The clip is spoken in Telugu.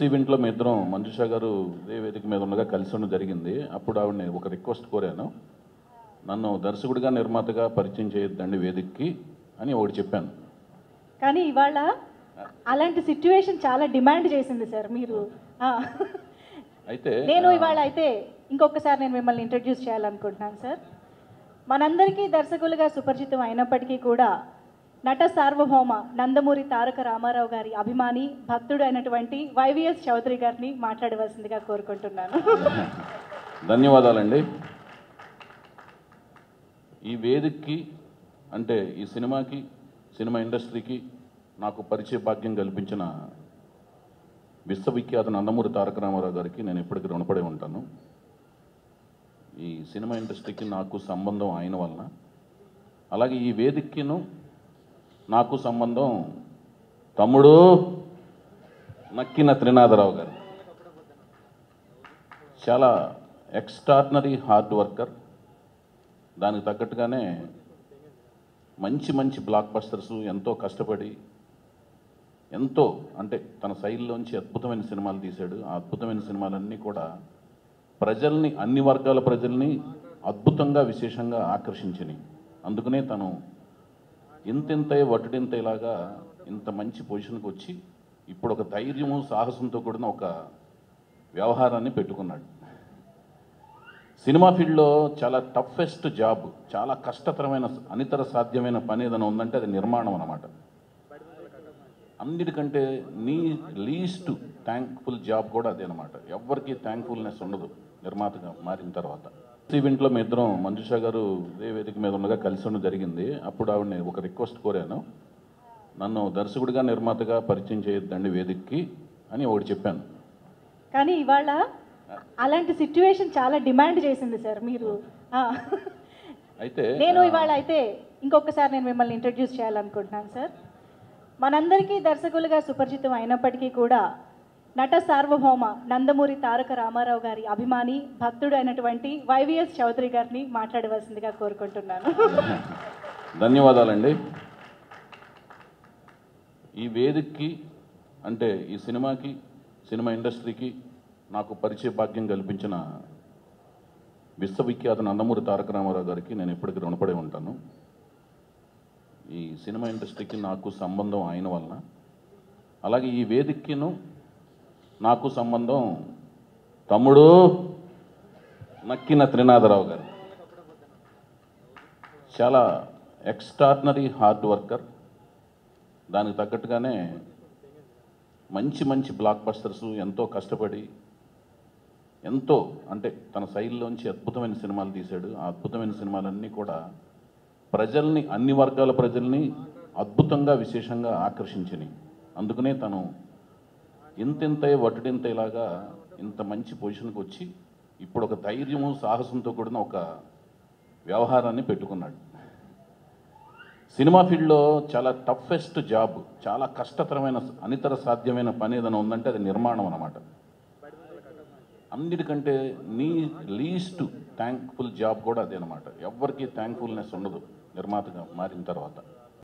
ఈవెంట్లో మీ ఇద్దరం మంజుషా గారు ఇదే వేదిక మీద ఉండగా కలిసి ఉండడం జరిగింది. అప్పుడు ఆవిడని ఒక రిక్వెస్ట్ కోరాను, నన్ను దర్శకుడిగా నిర్మాతగా పరిచయం చేయొద్దండి వేదికకి అని ఒకటి చెప్పాను. కానీ ఇవాళ అలాంటి సిచ్యువేషన్ చాలా డిమాండ్ చేసింది సార్ మీరు. అయితే నేను ఇవాళ అయితే ఇంకొకసారి నేను మిమ్మల్ని ఇంట్రడ్యూస్ చేయాలనుకుంటున్నాను సార్. మనందరికీ దర్శకులుగా సుపరిచితం అయినప్పటికీ కూడా నట సార్వభౌమ నందమూరి తారక రామారావు గారి అభిమాని భక్తుడు అయినటువంటి వైవిఎస్ చౌదరి గారిని మాట్లాడవలసిందిగా కోరుకుంటున్నాను. ధన్యవాదాలండి. ఈ వేదికకి అంటే ఈ సినిమాకి, సినిమా ఇండస్ట్రీకి నాకు పరిచయ భాగ్యం కల్పించిన విశ్వవిఖ్యాత నందమూరి తారక రామారావు గారికి నేను ఎప్పటికీ రుణపడి ఉంటాను. ఈ సినిమా ఇండస్ట్రీకి నాకు సంబంధం ఆయన వలన, అలాగే ఈ వేదికను నాకు సంబంధం తమ్ముడు నక్కిన త్రినాథరావు గారు. చాలా ఎక్స్ట్రాడినరీ హార్డ్ వర్కర్. దానికి తగ్గట్టుగానే మంచి మంచి బ్లాక్ బస్టర్స్ ఎంతో కష్టపడి ఎంతో అంటే తన శైలిలోంచి అద్భుతమైన సినిమాలు తీశాడు. ఆ అద్భుతమైన సినిమాలన్నీ కూడా ప్రజల్ని, అన్ని వర్గాల ప్రజల్ని అద్భుతంగా విశేషంగా ఆకర్షించినాయి. అందుకనే తను ఇంతింతై వటుడింత ఇలాగా ఇంత మంచి పొజిషన్కి వచ్చి ఇప్పుడు ఒక ధైర్యము సాహసంతో కూడిన ఒక వ్యవహారాన్ని పెట్టుకున్నాడు. సినిమా ఫీల్డ్లో చాలా టఫెస్ట్ జాబ్, చాలా కష్టతరమైన అనితర సాధ్యమైన పని ఏదైనా ఉందంటే అది నిర్మాణం అన్నమాట. అన్నిటికంటే లీస్ట్ థ్యాంక్ఫుల్ జాబ్ కూడా అదే అనమాట. ఎవరికి థ్యాంక్ఫుల్నెస్ ఉండదు నిర్మాతగా మారిన తర్వాత. ఈవెంట్లో మీ ఇద్దరం మంజుషా గారు ఇదే వేదిక మీద ఉండగా కలిసి ఉండడం జరిగింది. అప్పుడు ఆవిడని ఒక రిక్వెస్ట్ కోరాను, నన్ను దర్శకుడిగా నిర్మాతగా పరిచయం చేయొద్దండి వేదికకి అని ఒకటి చెప్పాను. కానీ ఇవాళ అలాంటి సిచ్యువేషన్ చాలా డిమాండ్ చేసింది సార్ మీరు. అయితే నేను ఇవాళ అయితే ఇంకొకసారి నేను మిమ్మల్ని ఇంట్రడ్యూస్ చేయాలనుకుంటున్నాను సార్. మనందరికీ దర్శకులుగా సుపరిచితం అయినప్పటికీ కూడా నట సార్వభౌమ నందమూరి తారక రామారావు గారి అభిమాని భక్తుడు అయినటువంటి వైవిఎస్ చౌదరి గారిని మాట్లాడవలసిందిగా కోరుకుంటున్నాను. ధన్యవాదాలండి. ఈ వేదికకి అంటే ఈ సినిమాకి, సినిమా ఇండస్ట్రీకి నాకు పరిచయ భాగ్యం కల్పించిన విశ్వవిఖ్యాత నందమూరి తారక రామారావు గారికి నేను ఎప్పటికీ రుణపడి ఉంటాను. ఈ సినిమా ఇండస్ట్రీకి నాకు సంబంధం ఆయన వలన, అలాగే ఈ వేదికను నాకు సంబంధం తమ్ముడు నక్కిన త్రినాథరావు గారు. చాలా ఎక్స్ట్రాడినరీ హార్డ్ వర్కర్. దానికి తగ్గట్టుగానే మంచి మంచి బ్లాక్ బస్టర్స్ ఎంతో కష్టపడి ఎంతో అంటే తన శైలిలోంచి అద్భుతమైన సినిమాలు తీశాడు. ఆ అద్భుతమైన సినిమాలన్నీ కూడా ప్రజల్ని, అన్ని వర్గాల ప్రజల్ని అద్భుతంగా విశేషంగా ఆకర్షించినాయి. అందుకనే తను ఇంతింతై వటుడింత ఇలాగా ఇంత మంచి పొజిషన్కి వచ్చి ఇప్పుడు ఒక ధైర్యము సాహసంతో కూడిన ఒక వ్యవహారాన్ని పెట్టుకున్నాడు. సినిమా ఫీల్డ్లో చాలా టఫెస్ట్ జాబ్, చాలా కష్టతరమైన అనితర సాధ్యమైన పని ఏదైనా ఉందంటే అది నిర్మాణం అన్నమాట. అన్నిటికంటే లీస్ట్ థ్యాంక్ఫుల్ జాబ్ కూడా అదే అనమాట. ఎవరికి థ్యాంక్ఫుల్నెస్ ఉండదు నిర్మాతగా మారిన తర్వాత.